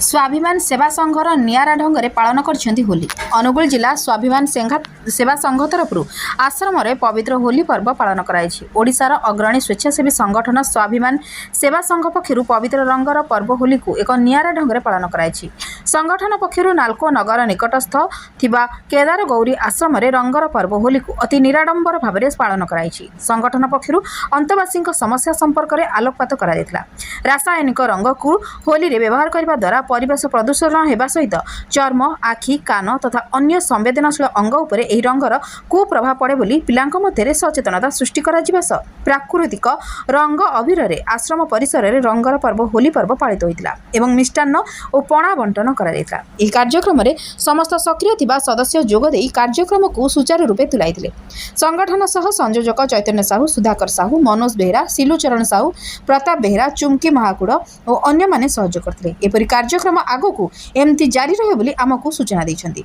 स्वाभिमान सेवा संघर नियारा ढंग पालन कर होली। अनुगुल जिला स्वाभिमान सेवा संघ तरफ आश्रम में पवित्र होली पर्व पालन करार अग्रणी स्वेच्छासेवी संगठन स्वाभिमान सेवा संघ पक्षर पवित्र रंगर पर्व होली को एक नियारा ढंग पालन कराई। संगठन पक्षर नाल्को नगर निकटस्थ थिबा केदार गौरी आश्रम में रंगर पर्व होली को अति निराडंबर भाव पालन कराई। संगठन पक्षर अंतवासी समस्या संपर्क में आलोकपात करा। रासायनिक रंग को होली रे व्यवहार करने द्वारा परिवेश प्रदूषण होगा सहित चर्म आखि कान तथा अन्य संवेदनशील अंग उपर एही रंगर कुप्रभाव पड़े बोली पिलांक मध्य सचेतनता सृष्टि करा प्राकृतिक रंग अबीर आश्रम परिसर में रंगर पर्व होली पर्व पालित होता एवं मिष्टान्न और पणा बंटन करा। कार्यक्रम में समस्त सक्रिय थिबा सदस्य जोगदे कार्यक्रम को सुचारू रूपे तुलाई। संगठन सह संयोजक चैतन्य साहू, सुधाकर साहू, मनोज बेहरा, सिलुचरण साहू, प्रताप बेहरा, चुमकी महाकुड़ और अन्य माने सहयोग करते। एपरी कार्यक्रम आगो को एमती जारी रहे बोली आमको सूचना दैछन्ति।